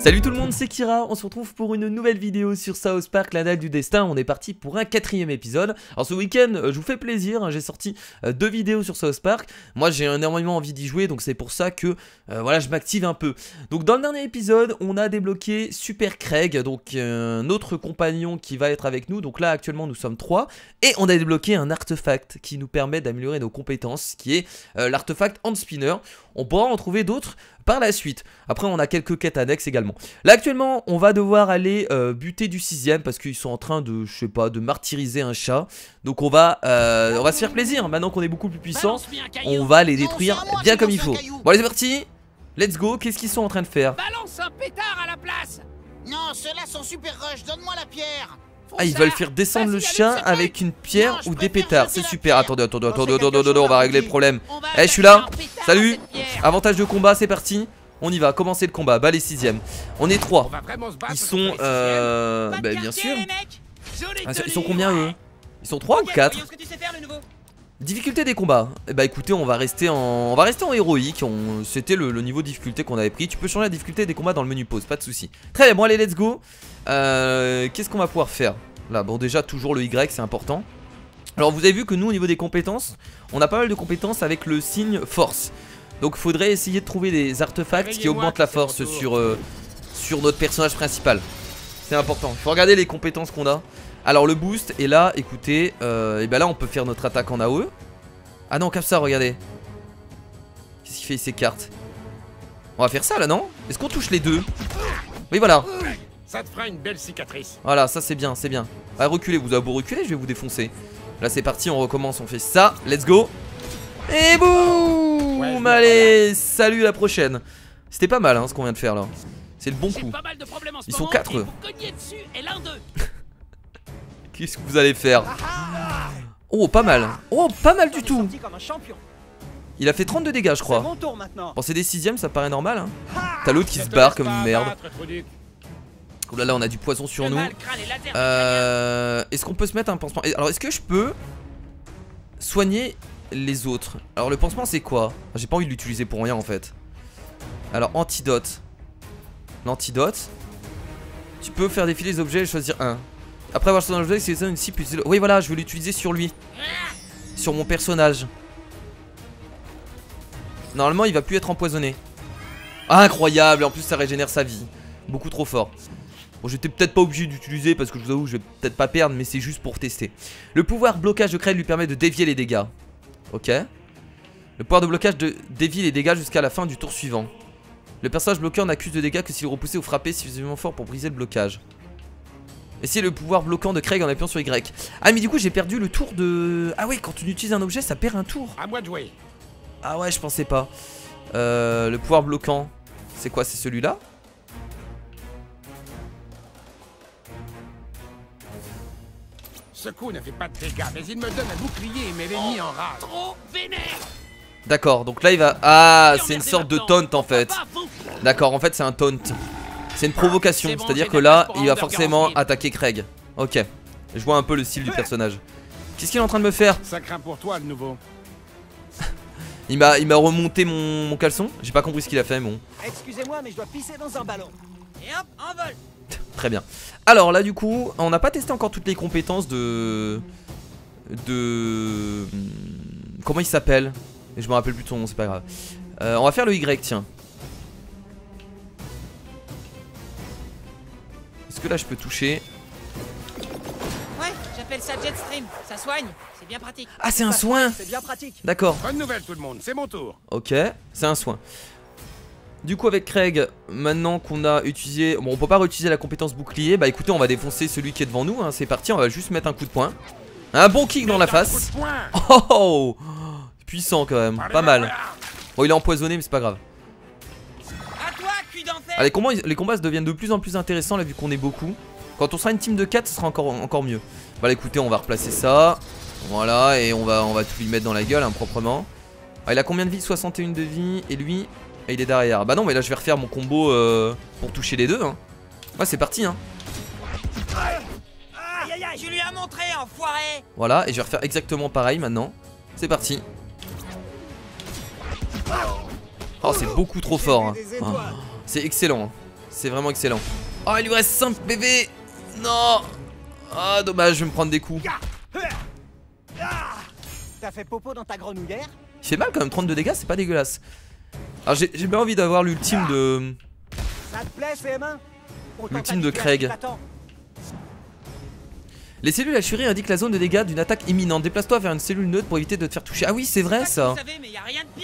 Salut tout le monde, c'est Kira, on se retrouve pour une nouvelle vidéo sur South Park, la dalle du destin. On est parti pour un 4e épisode. Alors ce week-end, je vous fais plaisir, hein, j'ai sorti 2 vidéos sur South Park. Moi j'ai énormément envie d'y jouer, donc c'est pour ça que voilà, je m'active un peu. Donc dans le dernier épisode, on a débloqué Super Craig, donc notre compagnon qui va être avec nous. Donc là actuellement nous sommes 3. Et on a débloqué un artefact qui nous permet d'améliorer nos compétences, qui est l'artefact Hand Spinner. On pourra en trouver d'autres par la suite. Après on a quelques quêtes annexes également. Là actuellement on va devoir aller buter du 6ème parce qu'ils sont en train de, je sais pas, de martyriser un chat. Donc on va se faire plaisir. Maintenant qu'on est beaucoup plus puissant, on va les détruire bien comme il faut. Bon allez c'est parti. Let's go. Qu'est-ce qu'ils sont en train de faire? Balance un pétard à la place. Non, ceux-là sont super rush, donne-moi la pierre. Ah, ils veulent faire descendre le chat avec une pierre ou des pétards. C'est super. Attendez, on va régler le problème. Eh, je suis là. Salut. Avantage de combat, c'est parti. On y va, commencer le combat. Bah les 6ème. On est 3. Ils sont bah bien sûr. Ils sont combien eux? Ils sont 3 ou 4? Difficulté des combats. Eh bah écoutez, on va rester en héroïque. C'était le niveau de difficulté qu'on avait pris. Tu peux changer la difficulté des combats dans le menu pause, pas de souci. Très bien, bon allez, let's go. Qu'est-ce qu'on va pouvoir faire? Là, bon déjà toujours le Y, c'est important. Alors vous avez vu que nous au niveau des compétences, on a pas mal de compétences avec le signe force. Donc il faudrait essayer de trouver des artefacts qui augmentent la force sur notre personnage principal. C'est important, il faut regarder les compétences qu'on a. Alors le boost, et là écoutez, et ben là on peut faire notre attaque en AOE. Ah non, comme ça, regardez. Qu'est-ce qu'il fait, il s'écarte? On va faire ça là, non? Est-ce qu'on touche les deux? Oui voilà. Ça te fera une belle cicatrice. Voilà, ça c'est bien, c'est bien. Ah, reculez, vous avez beau reculer, je vais vous défoncer. Là c'est parti, on recommence, on fait ça, let's go. Et boum ouais, allez, salut, la prochaine. C'était pas mal hein, ce qu'on vient de faire là. C'est le bon coup. Ils sont 4 eux. Qu'est-ce que vous allez faire? Oh, pas mal. Oh, pas mal du tout. Il a fait 32 dégâts je crois. Bon, c'est des 6ème, ça paraît normal hein. T'as l'autre qui se barre comme une merde. Oh là là, on a du poison sur nous. Est-ce qu'on peut se mettre un pansement? Alors est-ce que je peux soigner les autres? Alors le pansement c'est quoi? J'ai pas envie de l'utiliser pour rien en fait. Alors antidote. L'antidote. Tu peux faire défiler les objets et choisir un. Après avoir choisi un objet, c'est une cible. Oui voilà, je veux l'utiliser sur lui. Sur mon personnage. Normalement il va plus être empoisonné. Incroyable, en plus ça régénère sa vie. Beaucoup trop fort. Bon, j'étais peut-être pas obligé d'utiliser parce que je vous avoue, je vais peut-être pas perdre, mais c'est juste pour tester. Le pouvoir blocage de Craig lui permet de dévier les dégâts. Ok. Le pouvoir de blocage dévie les dégâts jusqu'à la fin du tour suivant. Le personnage bloqueur n'accuse de dégâts que s'il est repoussé ou frappé suffisamment fort pour briser le blocage. Essayez le pouvoir bloquant de Craig en appuyant sur Y. Ah, mais du coup, j'ai perdu le tour de. Ah, ouais, quand on utilise un objet, ça perd un tour. À moi de jouer. Ah, ouais, je pensais pas. Le pouvoir bloquant, c'est quoi? C'est celui-là? Ce coup ne fait pas de dégâts, mais il me donne un bouclier et met l'ennemi en rage. Trop vénère. D'accord, donc là il va... Ah, c'est une sorte de taunt en fait. D'accord, en fait c'est un taunt. C'est une provocation, c'est-à-dire que là, il va forcément attaquer Craig. Ok, je vois un peu le style du personnage. Qu'est-ce qu'il est en train de me faire? Ça craint pour toi le nouveau. Il m'a remonté mon caleçon. J'ai pas compris ce qu'il a fait, bon. Excusez-moi, mais je dois pisser dans un ballon. Et hop, en vol. Très bien. Alors là du coup, on n'a pas testé encore toutes les compétences de... Comment il s'appelle? Je me rappelle plus de son nom, c'est pas grave. On va faire le Y, tiens. Est-ce que là je peux toucher? Ouais, j'appelle ça Jetstream, ça soigne, c'est bien pratique. Ah, c'est un soin. C'est bien pratique. D'accord. Bonne nouvelle tout le monde, c'est mon tour. Ok, c'est un soin. Du coup avec Craig, maintenant qu'on a utilisé... Bon, on peut pas réutiliser la compétence bouclier. Bah écoutez, on va défoncer celui qui est devant nous hein. C'est parti, on va juste mettre un coup de poing. Un bon kick dans la face. Oh, puissant quand même, pas mal. Bon, il est empoisonné mais c'est pas grave. Ah, les combats se deviennent de plus en plus intéressants là vu qu'on est beaucoup. Quand on sera une team de 4 ce sera encore mieux. Bah écoutez, on va replacer ça. Voilà, et on va tout lui mettre dans la gueule hein, proprement. Ah, il a combien de vie? 61 de vie. Et lui, il est derrière. Bah non, mais là je vais refaire mon combo pour toucher les deux hein. Ouais, c'est parti hein. Je lui ai montré, enfoiré. Voilà, et je vais refaire exactement pareil maintenant. C'est parti. Oh, c'est beaucoup trop fort hein. Oh, c'est excellent hein. C'est vraiment excellent. Oh, il lui reste 5 PV. Non. Ah, dommage, je vais me prendre des coups. T'as fait popo dans ta grenouillère? Il fait mal quand même, 32 dégâts, c'est pas dégueulasse. Alors j'ai bien envie d'avoir l'ultime de... Ça te plaît, CM1? L'ultime de Craig. Les cellules assurées indiquent la zone de dégâts d'une attaque imminente. Déplace-toi vers une cellule neutre pour éviter de te faire toucher. Ah oui, c'est vrai ça.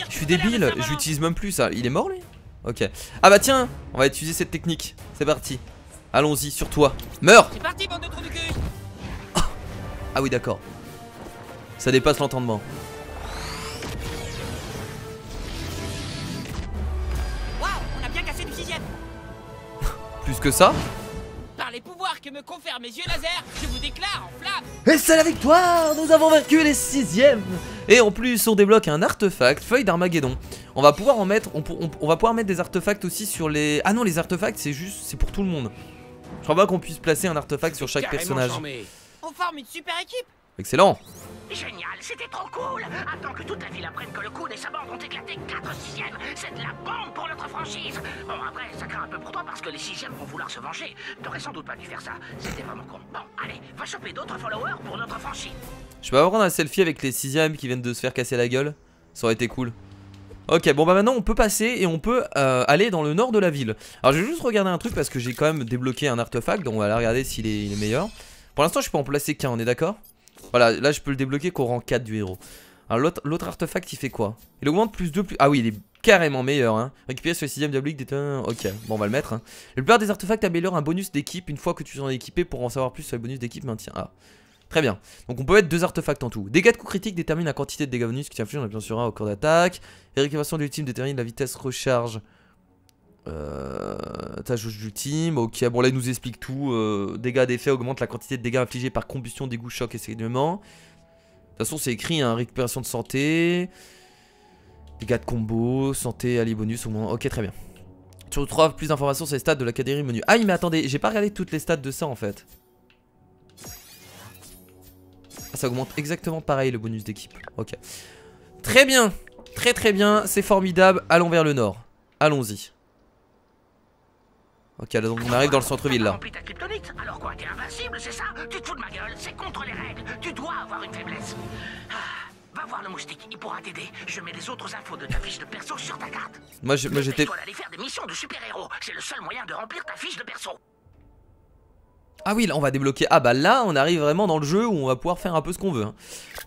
Je suis débile, je l'utilise même plus ça. Il est mort lui? Ok. Ah bah tiens, on va utiliser cette technique. C'est parti. Allons-y, sur toi. Meurs. C'est parti, bande de trous du cul. Ah oui, d'accord. Ça dépasse l'entendement. Waouh, on a bien cassé du 6ème. Plus que ça. Par les pouvoirs que me confèrent mes yeux laser, je vous déclare en flamme. Et c'est la victoire. Nous avons vaincu les 6ème. Et en plus on débloque un artefact, feuille d'Armageddon. On va pouvoir en mettre, on va pouvoir mettre des artefacts aussi sur les... Ah non, les artefacts c'est juste, c'est pour tout le monde. Je crois pas qu'on puisse placer un artefact sur chaque personnage. On forme une super équipe. Excellent. Génial, c'était trop cool. Attends que toute la ville apprenne que le Coon et sa bande ont éclaté 4 6ème. C'est de la bombe pour notre franchise. Bon, après, ça craint un peu pour toi parce que les 6ème vont vouloir se venger. T'aurais sans doute pas dû faire ça. C'était vraiment con. Bon, allez, va choper d'autres followers pour notre franchise. Je peux prendre un selfie avec les 6ème qui viennent de se faire casser la gueule. Ça aurait été cool. Ok, bon bah maintenant on peut passer et on peut aller dans le nord de la ville. Alors je vais juste regarder un truc parce que j'ai quand même débloqué un artefact. Donc on va aller regarder s'il est meilleur. Pour l'instant je peux en placer qu'un, on est d'accord? Voilà, là je peux le débloquer qu'au rang 4 du héros. Alors l'autre artefact il fait quoi? Il augmente plus 2 plus... Ah oui, il est carrément meilleur hein. Récupérer sur le 6ème diabolique des... Ok, bon on va le mettre hein. La plupart des artefacts améliorent un bonus d'équipe une fois que tu en es équipé. Pour en savoir plus sur le bonus d'équipe maintien. Ah, très bien. Donc on peut mettre 2 artefacts en tout. Dégâts de coups critiques déterminent la quantité de dégâts bonus qui inflige bien sûr au cours d'attaque. Et récupération de l'ultime détermine la vitesse recharge. Ta jauge d'ultime, ok, bon là il nous explique tout. Dégâts d'effet augmente la quantité de dégâts infligés par combustion, dégoût, choc et saignement. De toute façon c'est écrit hein, récupération de santé. Dégâts de combo, santé, allié bonus au moins, ok très bien. Tu retrouveras plus d'informations sur les stats de l'académie menu. Ah mais attendez, j'ai pas regardé toutes les stats de ça en fait. Ah, ça augmente exactement pareil le bonus d'équipe, ok. Très bien, très bien, c'est formidable, allons vers le nord. Allons-y. Ok, là donc on arrive dans le centre-ville là. Alors quoi, t'es invincible, c'est ça? Tu te fous de ma gueule, c'est contre les règles. Tu dois avoir une faiblesse. Va voir le moustique, il pourra t'aider. Je mets les autres infos de ta fiche de perso sur ta carte. Moi j'étais... aller faire des missions de super-héros. C'est le seul moyen de remplir ta fiche de perso. Ah oui, là on va débloquer... Ah bah là on arrive vraiment dans le jeu où on va pouvoir faire un peu ce qu'on veut hein.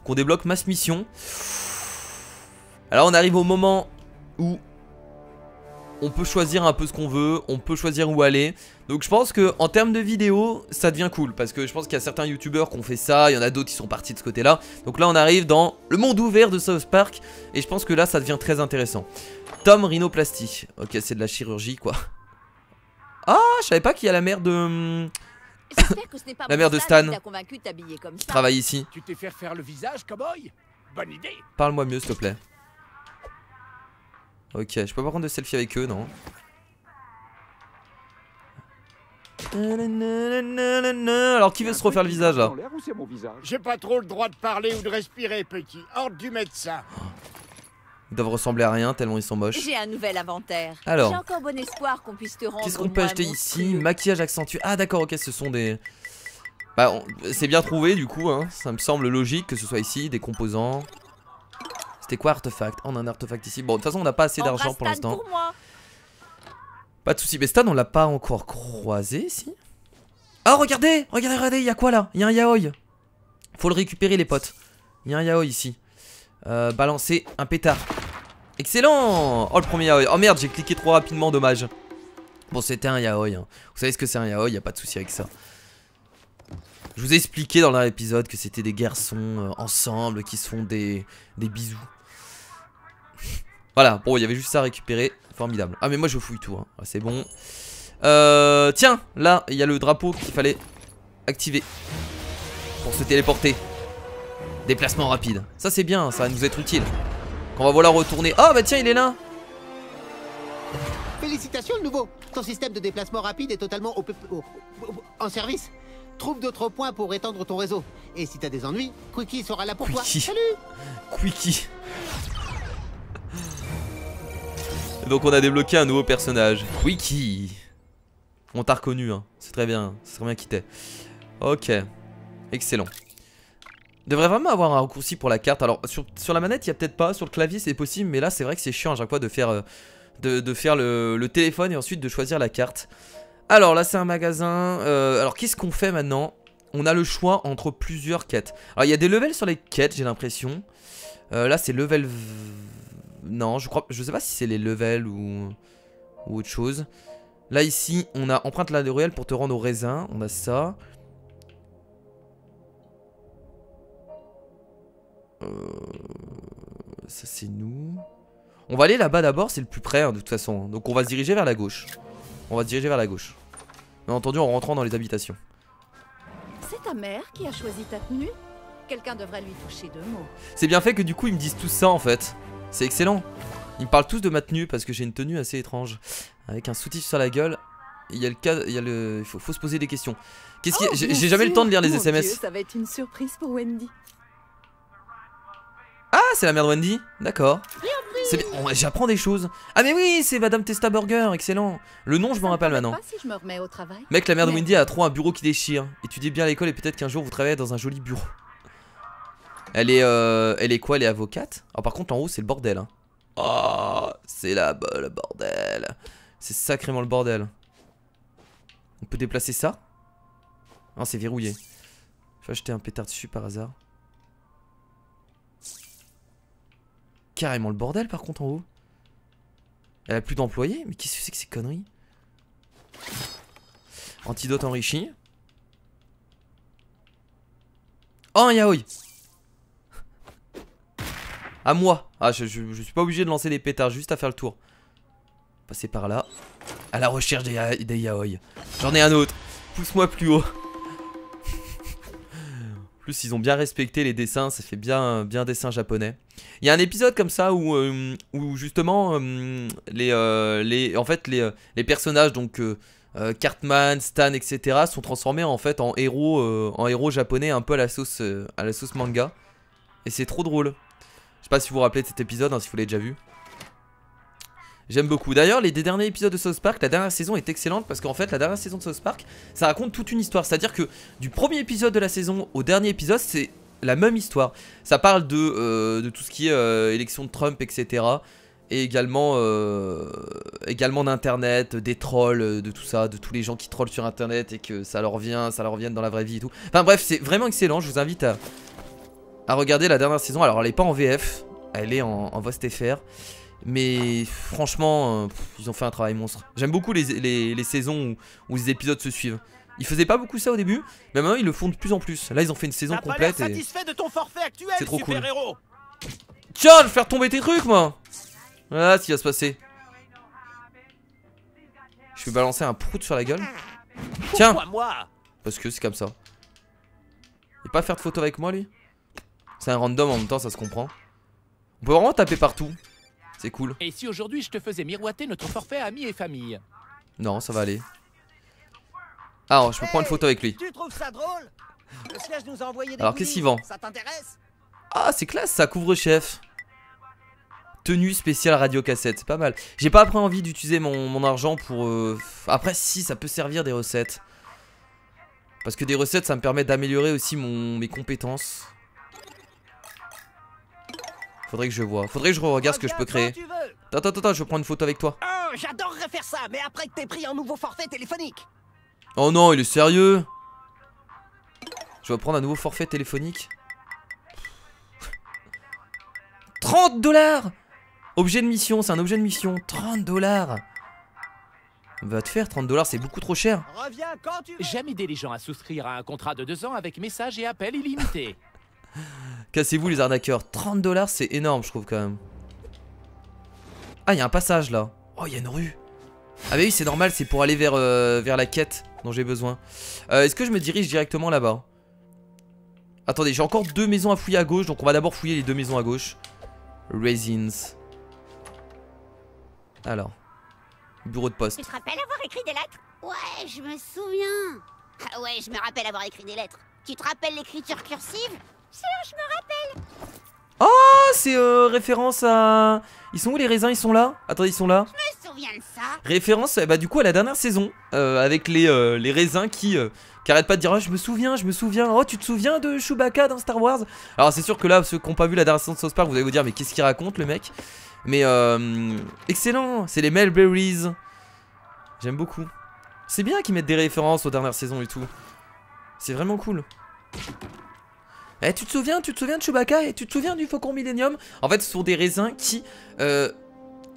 Qu'on débloque masse mission. Alors on arrive au moment où on peut choisir un peu ce qu'on veut, on peut choisir où aller. Donc je pense que en termes de vidéo, ça devient cool. Parce que je pense qu'il y a certains youtubeurs qui ont fait ça, il y en a d'autres qui sont partis de ce côté là. Donc là on arrive dans le monde ouvert de South Park. Et je pense que là ça devient très intéressant. Tom Rhinoplastie. Ok, c'est de la chirurgie quoi. Ah, je savais pas qu'il y a la mère de... la mère de Stan qui travaille ici. Tu t'es fait faire le visage, cowboy? Bonne idée. Parle-moi mieux s'il te plaît. Ok, je peux pas prendre de selfie avec eux, non. Alors qui veut se refaire le visage là? J'ai pas trop le droit de parler ou de respirer, petit. Ordre du médecin. Ils doivent ressembler à rien tellement ils sont moches. J'ai un nouvel inventaire. Alors, j'ai encore bon espoir qu'on puisse te rendre. Qu'est-ce qu'on peut acheter ici? Maquillage accentué. Ah d'accord, ok, ce sont des... Bah c'est bien trouvé du coup hein. Ça me semble logique que ce soit ici, des composants. C'était quoi artefact? On a un artefact ici. Bon de toute façon on n'a pas assez d'argent pour l'instant. Pas de soucis. Mais Stan on l'a pas encore croisé ici. Oh regardez, regardez, il y a quoi là? Il y a un yaoi. Faut le récupérer les potes. Il y a un yaoi ici. Balancer un pétard. Excellent. Oh le premier yaoi. Oh merde j'ai cliqué trop rapidement, dommage. Bon c'était un yaoi hein. Vous savez ce que c'est un yaoi, y a pas de souci avec ça. Je vous ai expliqué dans l'épisode que c'était des garçons ensemble qui se font des bisous. Voilà, bon il y avait juste ça à récupérer. Formidable. Ah mais moi je fouille tout hein. Ah, c'est bon. Tiens, là il y a le drapeau qu'il fallait activer pour se téléporter. Déplacement rapide. Ça c'est bien, ça va nous être utile. Quand on va vouloir retourner. Oh bah tiens il est là. Félicitations le nouveau. Ton système de déplacement rapide est totalement en service. Trouve d'autres points pour étendre ton réseau. Et si t'as des ennuis, Quickie sera là pour toi. Salut. Quickie. Donc on a débloqué un nouveau personnage, Quickie. On t'a reconnu, hein. C'est très bien. C'est très bien qui t'es. Ok. Excellent. Devrait vraiment avoir un raccourci pour la carte. Alors, sur la manette, il n'y a peut-être pas. Sur le clavier, c'est possible. Mais là, c'est vrai que c'est chiant à chaque fois de faire, de faire le téléphone et ensuite de choisir la carte. Alors, là, c'est un magasin. Alors, qu'est-ce qu'on fait maintenant? On a le choix entre plusieurs quêtes. Alors, il y a des levels sur les quêtes, j'ai l'impression. Là, c'est level... Non, je sais pas si c'est les levels ou autre chose. Là, ici, on a emprunte la ruelle pour te rendre au raisin. On a ça. Ça, c'est nous. On va aller là-bas d'abord, c'est le plus près, hein, de toute façon. Donc, on va se diriger vers la gauche. On va se diriger vers la gauche. Bien entendu, en rentrant dans les habitations. C'est ta mère qui a choisi ta tenue? Quelqu'un devrait lui toucher 2 mots. C'est bien fait que du coup, ils me disent tout ça, en fait. C'est excellent. Ils me parlent tous de ma tenue parce que j'ai une tenue assez étrange. Avec un soutif sur la gueule. Il y a le cas, il faut se poser des questions. Qu'est-ce qu'il y a? J'ai jamais eu le temps de lire les SMS. Dieu, ça va être une surprise pour Wendy. Ah, c'est la mère de Wendy. D'accord. C'est bien. Oh, j'apprends des choses. Ah mais oui, c'est Madame Testa Burger. Excellent. Le nom, je me rappelle maintenant. Pas si je me remets au travail. Mec, la mère de Wendy a trop un bureau qui déchire. Étudiez bien à l'école et peut-être qu'un jour vous travaillez dans un joli bureau. Elle est quoi? Elle est avocate? Alors par contre, en haut, c'est le bordel. Hein. Oh, c'est le bordel. C'est sacrément le bordel. On peut déplacer ça? Non, c'est verrouillé. Je vais acheter un pétard dessus par hasard. Carrément le bordel par contre en haut. Elle a plus d'employés? Mais qu'est-ce que c'est que ces conneries? Antidote enrichi. Oh, un yaoi. À moi. Ah, je suis pas obligé de lancer des pétards, juste à faire le tour. Passer par là. À la recherche des yaoi. J'en ai un autre. Pousse-moi plus haut. En plus, ils ont bien respecté les dessins. Ça fait bien dessin japonais. Il y a un épisode comme ça où justement les personnages donc Cartman, Stan, etc. sont transformés en fait en héros japonais un peu à la sauce manga. Et c'est trop drôle. Je sais pas si vous vous rappelez de cet épisode, hein, si vous l'avez déjà vu. J'aime beaucoup. D'ailleurs, les derniers épisodes de South Park, la dernière saison est excellente parce qu'en fait, la dernière saison de South Park, ça raconte toute une histoire. C'est-à-dire que du premier épisode de la saison au dernier épisode, c'est la même histoire. Ça parle de tout ce qui est élection de Trump, etc. Et également d'internet, des trolls, de tout ça, de tous les gens qui trollent sur internet et que ça leur revienne dans la vraie vie et tout. Enfin bref, c'est vraiment excellent. Je vous invite à regarder la dernière saison. Alors elle est pas en VF, elle est en voix STFR. Mais franchement, ils ont fait un travail monstre. J'aime beaucoup les saisons où les épisodes se suivent. Ils faisaient pas beaucoup ça au début, mais maintenant ils le font de plus en plus. Là ils ont fait une saison complète et c'est trop cool. Tiens, je vais faire tomber tes trucs moi. Voilà ce qui va se passer. Je vais balancer un prout sur la gueule. Tiens, parce que c'est comme ça. Il va pas faire de photo avec moi lui. C'est un random en même temps, ça se comprend. On peut vraiment taper partout. C'est cool. Et si aujourd'hui je te faisais miroiter notre forfait amis et famille? Non, ça va aller. Alors, je peux prendre une photo avec lui. Tu trouves ça drôle? Le siège nous a envoyé des Alors, qu'est-ce qu'il vend? Ça t'intéresse? Ah, c'est classe ça, couvre-chef. Tenue spéciale radio-cassette, c'est pas mal. J'ai pas après envie d'utiliser mon argent pour... Après, si, ça peut servir des recettes. Parce que des recettes, ça me permet d'améliorer aussi mes compétences. Faudrait que je vois. Faudrait que je regarde ce que je peux créer. Attends, je vais prendre une photo avec toi. Oh, j'adorerais faire ça, mais après que t'aies pris un nouveau forfait téléphonique. Oh non, il est sérieux. Je vais prendre un nouveau forfait téléphonique. 30 $. Objet de mission, c'est un objet de mission. 30 $. Va te faire, 30 $, c'est beaucoup trop cher. Reviens quand tu veux. J'aime aider les gens à souscrire à un contrat de 2 ans avec messages et appels illimités. Cassez-vous les arnaqueurs. 30 $, c'est énorme, je trouve quand même. Ah, il y a un passage là. Oh, il y a une rue. Ah bah oui, c'est normal, c'est pour aller vers la quête dont j'ai besoin. Est-ce que je me dirige directement là-bas? Attendez, j'ai encore 2 maisons à fouiller à gauche, donc on va d'abord fouiller les 2 maisons à gauche. Raisins. Alors. Bureau de poste. Tu te rappelles avoir écrit des lettres? Ouais, je me souviens. Ah ouais, je me rappelle avoir écrit des lettres. Tu te rappelles l'écriture cursive? Ça, je me rappelle. Oh, c'est référence à... Ils sont où les raisins? Ils sont là? Attendez, ils sont là. Je me souviens de ça. Référence bah du coup à la dernière saison avec les raisins qui arrêtent pas de dire oh, je me souviens, oh tu te souviens de Chewbacca dans Star Wars? Alors c'est sûr que là ceux qui n'ont pas vu la dernière saison de South Park vous allez vous dire mais qu'est-ce qu'il raconte le mec? Mais excellent, c'est les Melberries. J'aime beaucoup. C'est bien qu'ils mettent des références aux dernières saisons et tout. C'est vraiment cool. Eh tu te souviens de Chewbacca et tu te souviens du Faucon Millenium? En fait ce sont des raisins qui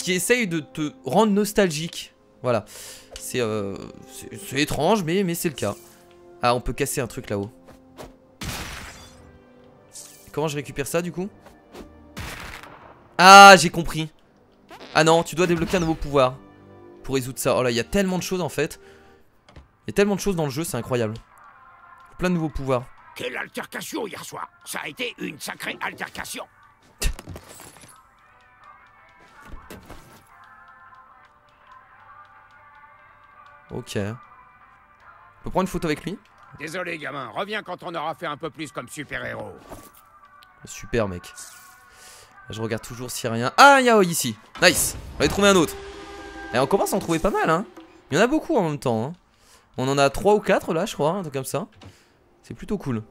essayent de te rendre nostalgique. Voilà. C'est étrange mais c'est le cas. Ah on peut casser un truc là-haut. Comment je récupère ça du coup? Ah j'ai compris. Ah non tu dois débloquer un nouveau pouvoir pour résoudre ça. Oh là il y a tellement de choses en fait. Il y a tellement de choses dans le jeu c'est incroyable. Plein de nouveaux pouvoirs. Quelle altercation hier soir. Ça a été une sacrée altercation. Ok. On peut prendre une photo avec lui? Désolé gamin, reviens quand on aura fait un peu plus comme super-héros. Super mec. Je regarde toujours s'il y a rien. Ah yaoi ici. Nice. On va trouver un autre. Et on commence à en trouver pas mal hein. Il y en a beaucoup en même temps hein. On en a 3 ou 4 là je crois, un truc comme ça. C'est plutôt cool.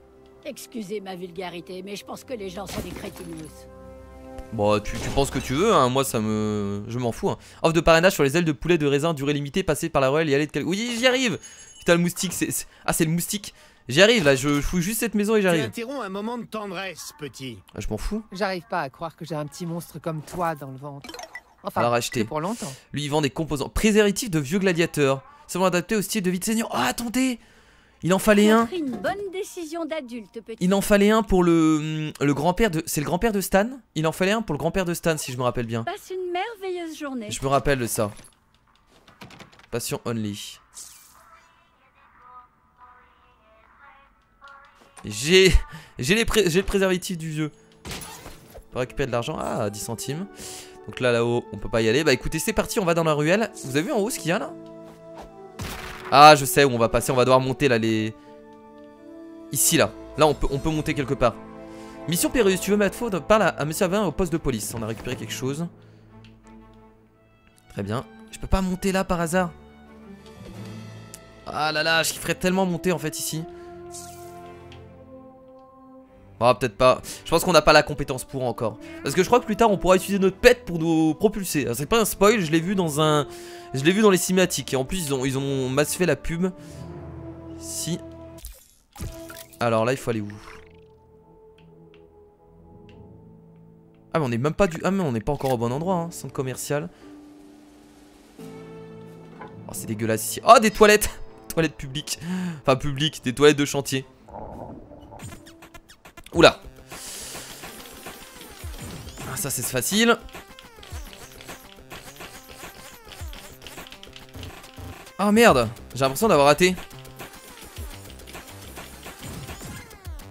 Excusez ma vulgarité, mais je pense que les gens sont des crétinous. Bon, tu penses ce que tu veux, hein. Moi ça me... Je m'en fous. Hein. Offre de parrainage sur les ailes de poulet de raisin, durée limitée, passer par la ruelle et aller de quel... Oui, j'y arrive. Putain, le moustique, c'est... Ah, c'est le moustique. J'y arrive là, je fouille juste cette maison et j'arrive. Tu interromps un moment de tendresse, petit. Ah, je m'en fous. J'arrive pas à croire que j'ai un petit monstre comme toi dans le ventre. Enfin, alors acheter. Pour longtemps. Lui, il vend des composants. Préservatifs de vieux gladiateurs. C'est bon adapté au style de vie de seigneur. Oh, attendez. Il en fallait un. Une bonne décision d'adulte, petit. Il en fallait un pour le grand-père de... C'est le grand-père de Stan? Il en fallait un pour le grand-père de Stan, si je me rappelle bien. Passe une merveilleuse journée. Je me rappelle de ça. Passion only. J'ai le préservatif du vieux. Pour récupérer de l'argent. Ah, 10 centimes. Donc là-haut, on peut pas y aller. Bah écoutez, c'est parti, on va dans la ruelle. Vous avez vu en haut ce qu'il y a là? Ah je sais où on va passer, on va devoir monter là les... Ici là, là on peut monter quelque part. Mission périlleuse, tu veux mettre faute? Parle à monsieur Avin au poste de police. On a récupéré quelque chose. Très bien. Je peux pas monter là par hasard? Ah là là, je kifferais tellement monter en fait ici. Ah peut-être pas. Je pense qu'on n'a pas la compétence pour encore. Parce que je crois que plus tard on pourra utiliser notre pet pour nous propulser. C'est pas un spoil, je l'ai vu dans un... Je l'ai vu dans les cinématiques. Et en plus ils ont masse fait la pub. Si. Alors là il faut aller où? Ah mais on est même pas du... Ah mais on n'est pas encore au bon endroit hein. Centre commercial. Oh c'est dégueulasse ici. Oh des toilettes. Toilettes publiques. Enfin publiques, des toilettes de chantier. Oula. Ah, ça c'est facile. Oh merde. J'ai l'impression d'avoir raté.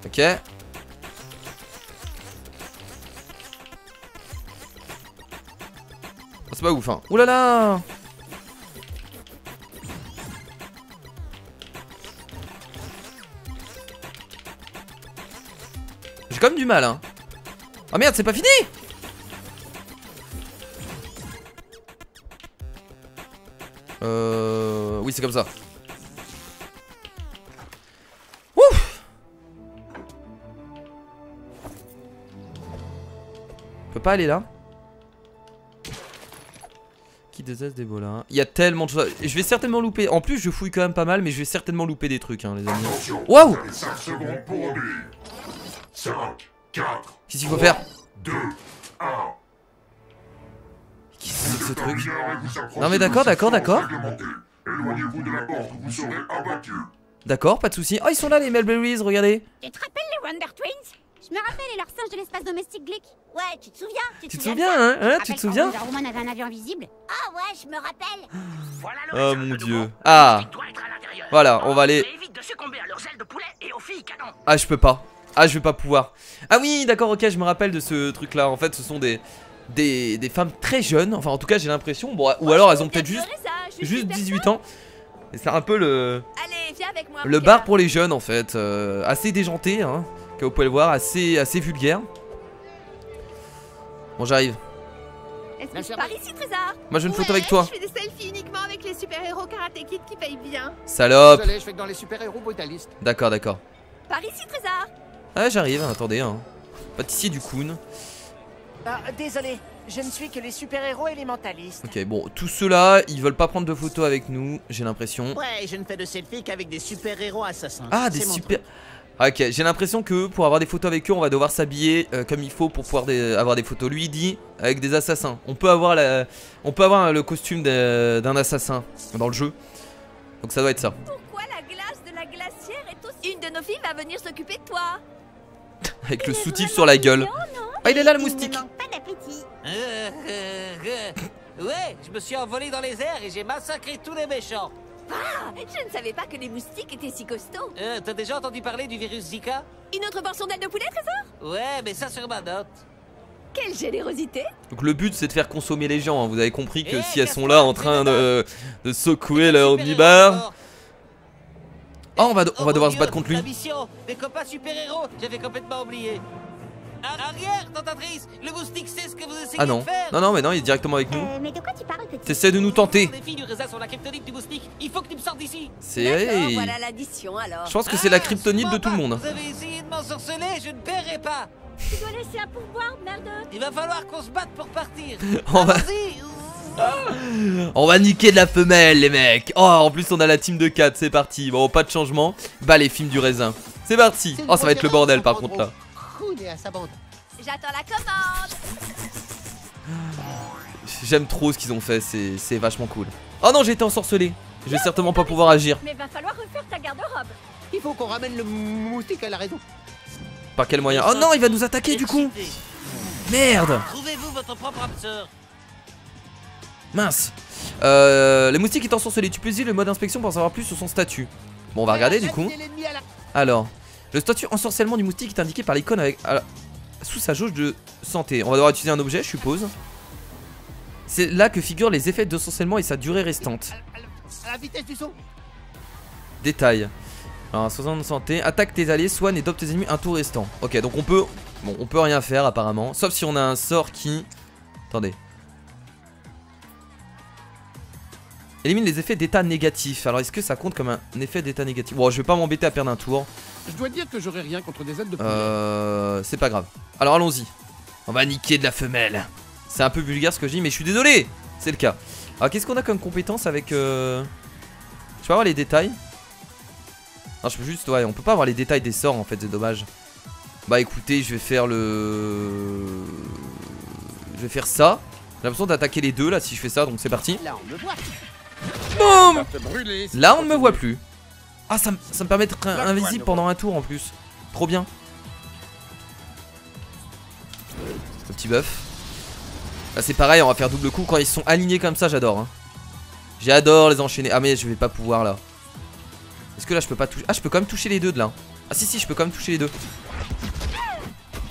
Ok. Oh, c'est pas ouf hein. Oulala. J'ai quand même du mal hein. Oh merde c'est pas fini. Oui c'est comme ça. Ouf. On peut pas aller là. Qui déseste des volants. Il y a tellement de choses. Je vais certainement louper. En plus je fouille quand même pas mal. Mais je vais certainement louper des trucs hein, les amis. Waouh. 5 secondes pour obéir. 5, 4. Qu'est-ce qu'il faut faire? 2, 1. Qu'est-ce que c'est ce truc? Non mais d'accord. Éloignez-vous de la porte ou vous serez abattu. D'accord, pas de soucis. Oh ils sont là les Melberries, regardez. Tu te rappelles les Wonder Twins? Je me rappelle, et leur singe de l'espace domestique Glick. Ouais, tu te souviens? Tu te souviens hein? Tu te souviens? Roman avait un avion invisible. Ah ouais, je me rappelle. Voilà oh mon dieu. Ah. Voilà, on va aller. Évite de succomber à leurs ailes de poulet et aux filles canon. Ah je peux pas. Ah je vais pas pouvoir. Ah oui d'accord ok je me rappelle de ce truc là. En fait ce sont des femmes très jeunes. Enfin en tout cas j'ai l'impression. Bon, ou alors elles ont peut-être juste 18 ans. Et c'est un peu le... Allez, viens avec moi, le bar pour les jeunes en fait. Assez déjanté hein. Comme vous pouvez le voir. Assez vulgaire. Bon, j'arrive. Est-ce que par ici, Trésor? Moi, je veux une photo avec toi. Je fais des selfies uniquement avec les super-héros Karate Kid qui payent bien. Salope. Désolé, je fais que dans les super-héros brutalistes. D'accord, d'accord. Par ici, Trésor. Ah, j'arrive, attendez. Hein. Pâtissier du Coon. Ah, désolé, je ne suis que les super-héros élémentalistes. Ok, bon, tous ceux-là, ils veulent pas prendre de photos avec nous, j'ai l'impression. Ouais, je ne fais de selfie qu'avec des super-héros assassins. Ah, des super... Ok, j'ai l'impression que pour avoir des photos avec eux, on va devoir s'habiller comme il faut pour pouvoir avoir des photos. Lui, il dit avec des assassins. On peut avoir le costume d'un assassin dans le jeu. Donc ça doit être ça. Pourquoi la glace de la glacière est aussi... Une de nos filles va venir s'occuper de toi. Avec le soutif sur la gueule. Ah, il est là le moustique. Pas d'appétit. Ouais, je me suis envolé dans les airs et j'ai massacré tous les méchants. Ah, je ne savais pas que les moustiques étaient si costauds. T'as déjà entendu parler du virus Zika? Une autre portion d'aile de poulet, Trésor? Ouais, mais ça sur ma note. Quelle générosité. Donc le but c'est de faire consommer les gens, hein. Vous avez compris que si elles sont là en train de secouer leur nibar. Oh, on va devoir se battre contre lui. La mission, les copains super-héros, j'avais complètement oublié. Arrière, tentatrice, le moustique sait ce que vous essayez Ah non, de faire. non, mais non, il est directement avec nous. Mais de quoi tu parles, petit? T'essaies de nous tenter. Les filles du raisin sont la kryptonite du moustique, il faut que tu me sortes d'ici. C'est... Voilà l'addition alors. Je pense que c'est la kryptonite de tout le monde. Vous avez essayé de m'ensorceler, je ne paierai pas. Tu dois laisser un pourboire, merde. Il va falloir qu'on se batte pour partir. On va... On va niquer de la femelle les mecs. Oh, en plus on a la team de 4, c'est parti. Bon, pas de changement. Bah les films du raisin. C'est parti. Oh, ça va être le bordel par contre là. J'attends la commande. J'aime trop ce qu'ils ont fait, c'est vachement cool. Oh non, j'ai été ensorcelé. Je vais certainement pas pouvoir agir. Mais va falloir refaire ta garde-robe. Il faut qu'on ramène le moustique à la raison. Par quel moyen? Oh non, il va nous attaquer du coup. Merde. Trouvez-vous votre propre abseur. Mince. Le moustique est ensorcelé. Tu peux utiliser le mode inspection pour en savoir plus sur son statut. Bon, on va regarder du coup. Alors, le statut ensorcellement du moustique est indiqué par l'icône avec sous sa jauge de santé. On va devoir utiliser un objet, je suppose. C'est là que figurent les effets d'ensorcellement et sa durée restante. À la vitesse du son. Détail. Alors, 60 de santé. Attaque tes alliés, soigne et dope tes ennemis un tour restant. Ok, donc on peut... Bon, on peut rien faire apparemment. Sauf si on a un sort qui... Attendez. Élimine les effets d'état négatif. Alors est-ce que ça compte comme un effet d'état négatif? Bon, je vais pas m'embêter à perdre un tour. Je dois dire que j'aurais rien contre des ailes de poulet. C'est pas grave. Alors allons-y. On va niquer de la femelle. C'est un peu vulgaire ce que je dis, mais je suis désolé. C'est le cas. Alors qu'est-ce qu'on a comme compétence avec... Je peux avoir les détails? Non, je peux juste... Ouais, on peut pas avoir les détails des sorts en fait, c'est dommage. Bah écoutez, je vais faire le... Je vais faire ça. J'ai l'impression d'attaquer les deux là si je fais ça, donc c'est parti. Là, on me voit. Boum. Là on ne me voit plus. Ah, ça me permet d'être invisible pendant un tour en plus. Trop bien. Le petit buff. Là c'est pareil, on va faire double coup. Quand ils sont alignés comme ça, j'adore hein. J'adore les enchaîner. Ah mais je vais pas pouvoir là. Est-ce que là je peux pas toucher? Ah, je peux quand même toucher les deux de là. Ah si, je peux quand même toucher les deux.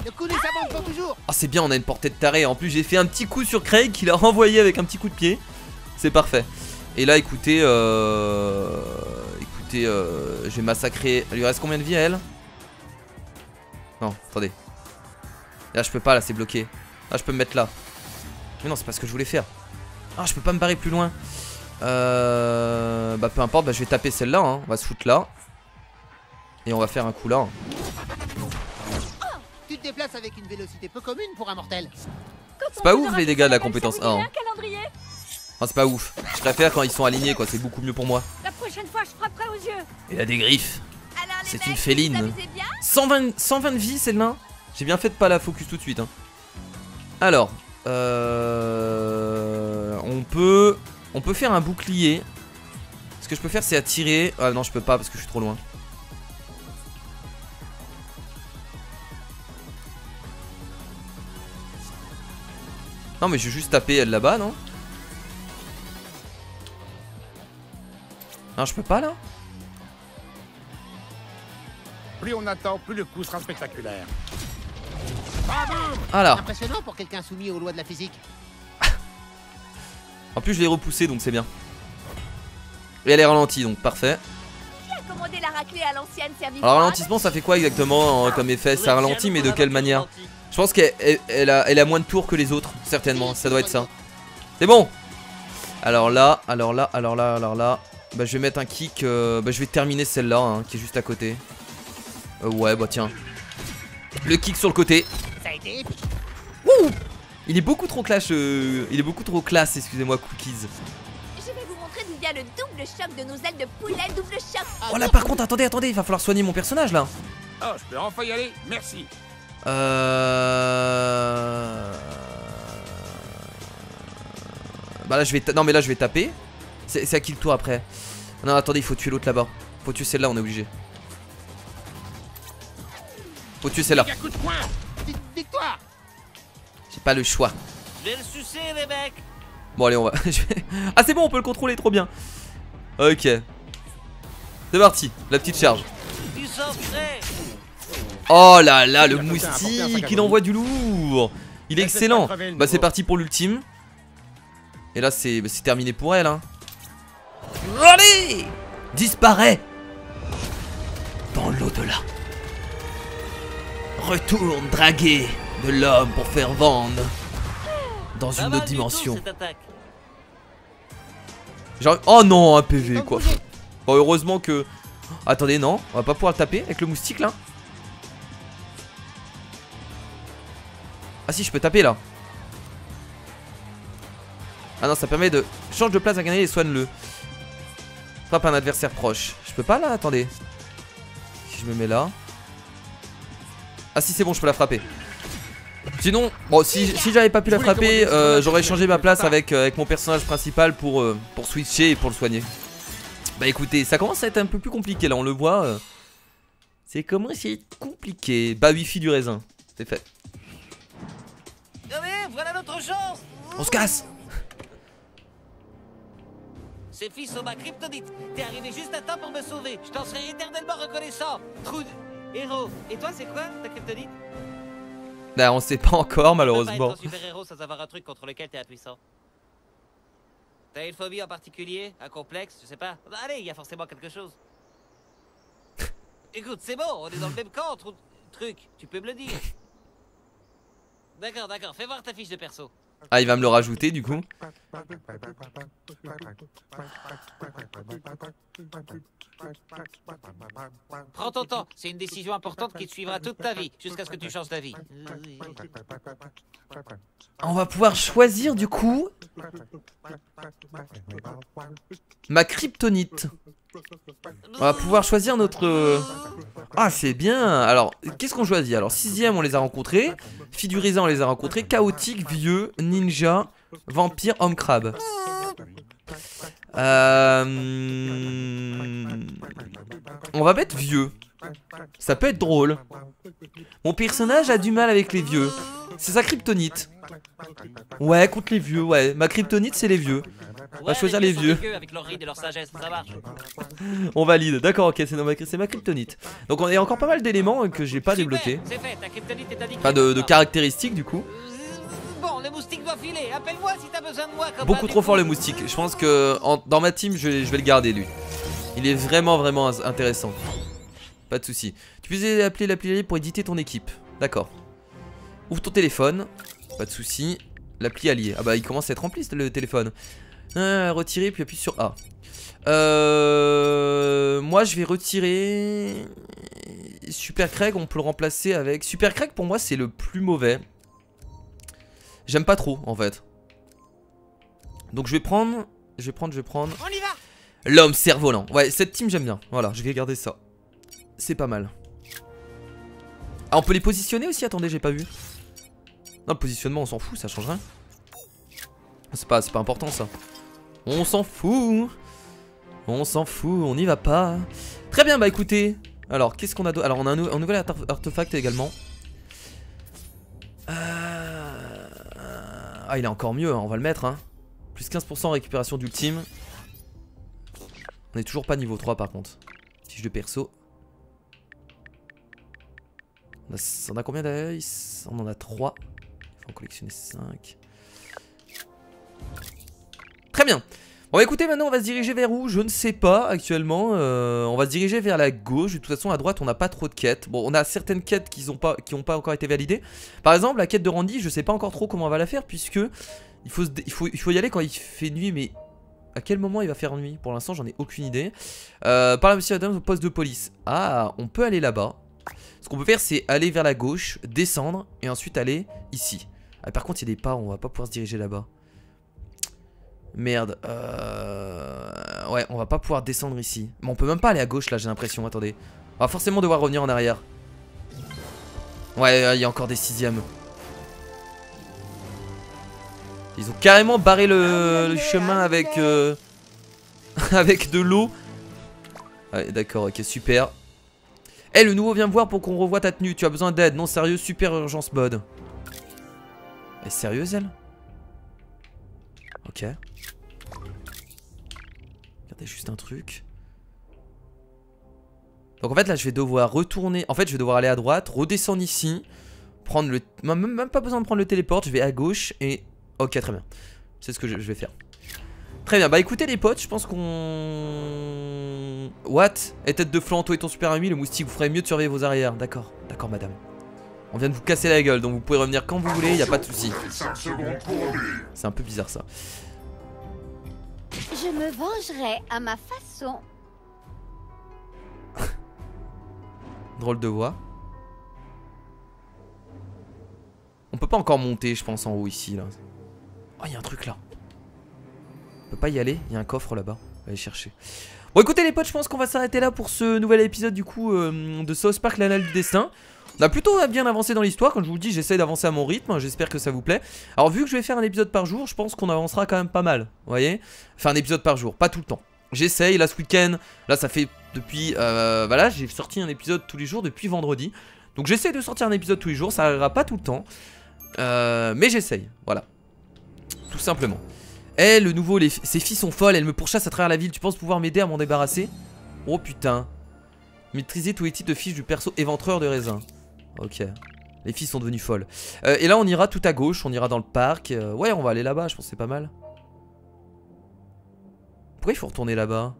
Le coup des sabots pour toujours. Ah c'est bien, on a une portée de taré. En plus j'ai fait un petit coup sur Craig qui l'a renvoyé avec un petit coup de pied. C'est parfait. Et là écoutez, je vais massacrer. Il lui reste combien de vie à elle? Non, attendez. Là je peux pas, là c'est bloqué. Là je peux me mettre là. Mais non, c'est pas ce que je voulais faire. Ah, je peux pas me barrer plus loin. Bah peu importe, bah, je vais taper celle-là hein. On va se foutre là. Et on va faire un coup là. Tu te déplaces avec une vélocité peu commune pour un mortel. C'est pas ouf les dégâts de la compétence 1 hein. Ah, c'est pas ouf. Je préfère quand ils sont alignés quoi, c'est beaucoup mieux pour moi. La prochaine fois, je frapperai aux yeux. Il a des griffes. C'est une féline. 120 de vie, c'est le nain. J'ai bien fait de pas la focus tout de suite hein. Alors on peut faire un bouclier. Ce que je peux faire c'est attirer. Ah non, je peux pas parce que je suis trop loin. Non mais je vais juste taper elle là-bas, non? Non, je peux pas là? Plus on attend, plus le coup sera spectaculaire. Alors. Impressionnant pour quelqu'un soumis aux lois de la physique. En plus je l'ai repoussé donc c'est bien. Et elle est ralentie donc parfait. Qui a commandé broder la raclée à l'ancienne service. Alors ralentissement ça fait quoi exactement comme effet? Ça ralentit mais de quelle manière? Je pense qu'elle a moins de tours que les autres, certainement, ça doit être ça. C'est bon. Alors là, bah je vais mettre un kick, bah je vais terminer celle-là hein, qui est juste à côté. Ouais bah tiens. Le kick sur le côté. Ça a été épique. Wouh. Il est beaucoup trop clash, excusez-moi Cookies. Je vais vous montrer d'où vient le double choc de nos ailes de poulet double choc. Oh là par contre attendez, il va falloir soigner mon personnage là. Oh, je peux enfin y aller, merci. Bah là je vais non mais là je vais taper. C'est à qui le tour après? Non attendez, il faut tuer l'autre là-bas. Faut tuer celle-là, on est obligé. Faut tuer celle-là. Victoire. J'ai pas le choix. Je vais le sucer les mecs. Bon allez on va. Ah c'est bon, on peut le contrôler, trop bien. Ok. C'est parti, la petite charge. Tu sens frais. Oh là là, le moustique, il envoie du lourd. Il est excellent. Bah c'est parti pour l'ultime. Et là c'est terminé pour elle hein. Allez, disparaît dans l'au-delà. Retourne draguer de l'homme pour faire vendre dans une autre dimension. Genre... Oh non, un PV quoi. Bon, heureusement que... Attendez, non, on va pas pouvoir le taper avec le moustique là. Ah si, je peux taper là. Ah non, ça permet de... Change de place à gagner et soigne-le. Frappe un adversaire proche. Je peux pas là, attendez. Si je me mets là. Ah si c'est bon, je peux la frapper. Sinon, bon si j'avais pas pu la frapper, j'aurais changé ma place avec mon personnage principal pour switcher et pour le soigner. Bah écoutez, ça commence à être un peu plus compliqué là, on le voit. C'est comment c'est compliqué. Bah wifi du raisin, c'est fait. Allez, voilà notre chance. On se casse. C'est fils au ma kryptonite. T'es arrivé juste à temps pour me sauver. Je t'en serai éternellement reconnaissant. Trou de héros. Et toi, c'est quoi ta kryptonite? Bah on sait pas encore malheureusement. Tu peux pas être un super héros sans avoir un truc contre lequel t'es impuissant. T'as une phobie en particulier? Un complexe? Je sais pas. Bah, allez, il y a forcément quelque chose. Écoute, c'est bon, on est dans le même camp. Truc, tu peux me le dire. D'accord, fais voir ta fiche de perso. Ah, il va me le rajouter du coup. Prends ton temps, c'est une décision importante qui te suivra toute ta vie, jusqu'à ce que tu changes d'avis. On va pouvoir choisir du coup ma kryptonite. On va pouvoir choisir notre... Ah c'est bien. Alors qu'est-ce qu'on choisit? Alors 6ème on les a rencontrés. Fille du raisin on les a rencontrés. Chaotique, vieux, ninja, vampire, homme crabe. On va mettre vieux. Ça peut être drôle. Mon personnage a du mal avec les vieux. C'est sa kryptonite. Ouais, contre les vieux, ouais. Ma kryptonite, c'est les vieux. On va choisir les vieux. Avec leur ride et leur sagesse, ça marche. On valide, d'accord, ok, c'est ma kryptonite. Donc on a encore pas mal d'éléments que j'ai pas débloqués. Enfin, de caractéristiques du coup. Bon, le moustique doit filer. Appelle-moi si t'as besoin de moi. Beaucoup trop fort le moustique. Je pense que dans ma team, je vais le garder lui. Il est vraiment intéressant. Pas de soucis. Tu peux appeler l'appli pour éditer ton équipe. D'accord. Ouvre ton téléphone. Pas de soucis. L'appli allié. Ah bah il commence à être rempli le téléphone. Retirer puis appuie sur A. Moi je vais retirer Super Craig. On peut le remplacer avec Super Craig. Pour moi c'est le plus mauvais. J'aime pas trop en fait. Donc je vais prendre On y va. L'homme cerf-volant. Ouais, cette team j'aime bien. Voilà, je vais garder ça. C'est pas mal. Ah, on peut les positionner aussi? Attendez, j'ai pas vu. Non, le positionnement, on s'en fout, ça change rien. C'est pas important ça. On s'en fout. On s'en fout, on n'y va pas. Très bien, bah écoutez. Alors, qu'est-ce qu'on a d'autre? Alors, on a un nouvel artefact également. Ah, il est encore mieux, hein, on va le mettre. Hein. Plus 15% récupération d'ultime. On est toujours pas niveau 3 par contre. Fiche de perso. On a combien d'ailleurs? On en a 3. Il faut en collectionner 5. Très bien. Bon écoutez, maintenant on va se diriger vers où? Je ne sais pas actuellement. On va se diriger vers la gauche. De toute façon à droite on n'a pas trop de quêtes. Bon, on a certaines quêtes qui n'ont pas encore été validées. Par exemple la quête de Randy, je sais pas encore trop comment on va la faire, puisque il faut y aller quand il fait nuit. Mais à quel moment il va faire nuit? Pour l'instant j'en ai aucune idée. Par la monsieur Adams au poste de police. Ah, on peut aller là-bas. Ce qu'on peut faire c'est aller vers la gauche, descendre et ensuite aller ici. Ah, par contre il y a des pas, on va pas pouvoir se diriger là-bas. Merde, ouais, on va pas pouvoir descendre ici. Mais on peut même pas aller à gauche là, j'ai l'impression. Attendez, on va forcément devoir revenir en arrière. Ouais, il y a encore des 6e. Ils ont carrément barré le chemin avec avec de l'eau. Ouais, d'accord, ok, super. Eh, le nouveau vient me voir pour qu'on revoie ta tenue. Tu as besoin d'aide? Non, sérieux, super urgence mode. Elle est sérieuse, elle? Ok. Regardez juste un truc. Donc en fait là je vais devoir retourner. En fait je vais devoir aller à droite, redescendre ici, prendre le... Même pas besoin de prendre le téléport, je vais à gauche et... Ok, très bien. C'est ce que je vais faire. Très bien, bah écoutez les potes, je pense qu'on... What? Et tête de flanc, toi et ton super ami, le moustique, vous ferez mieux de surveiller vos arrières. D'accord, d'accord madame. On vient de vous casser la gueule, donc vous pouvez revenir quand vous voulez, y a pas de souci. C'est un peu bizarre ça. Je me vengerai à ma façon. Drôle de voix. On peut pas encore monter, je pense, en haut ici là. Oh, il y a un truc là. On peut pas y aller, il y a un coffre là-bas. On va aller chercher. Bon écoutez les potes, je pense qu'on va s'arrêter là pour ce nouvel épisode du coup de South Park l'Annale du Destin. On a plutôt bien avancé dans l'histoire, comme je vous le dis, j'essaye d'avancer à mon rythme, j'espère que ça vous plaît. Alors vu que je vais faire un épisode par jour, je pense qu'on avancera quand même pas mal, vous voyez. Enfin un épisode par jour, pas tout le temps. J'essaye, là ce week-end, là ça fait depuis, voilà, j'ai sorti un épisode tous les jours depuis vendredi. Donc j'essaye de sortir un épisode tous les jours, ça n'arrivera pas tout le temps. Mais j'essaye, voilà. Tout simplement. Eh, le nouveau, ses filles sont folles, elles me pourchassent à travers la ville, tu penses pouvoir m'aider à m'en débarrasser? Oh putain. Maîtriser tous les types de fiches du perso éventreur de raisin. Ok. Les filles sont devenues folles. Et là on ira tout à gauche, on ira dans le parc. Ouais, on va aller là-bas, je pense que c'est pas mal. Pourquoi il faut retourner là-bas?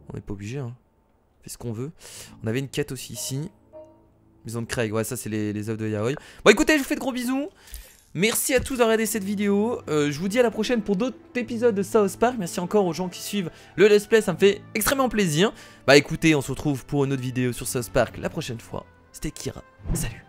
On n'est pas obligé, hein. On fait ce qu'on veut. On avait une quête aussi ici. Maison de Craig, ouais ça c'est les œuvres de Yaoi. Bon écoutez, je vous fais de gros bisous. Merci à tous d'avoir regardé cette vidéo. Je vous dis à la prochaine pour d'autres épisodes de South Park. Merci encore aux gens qui suivent le let's play, ça me fait extrêmement plaisir. Bah écoutez, on se retrouve pour une autre vidéo sur South Park la prochaine fois. C'était Kira, salut.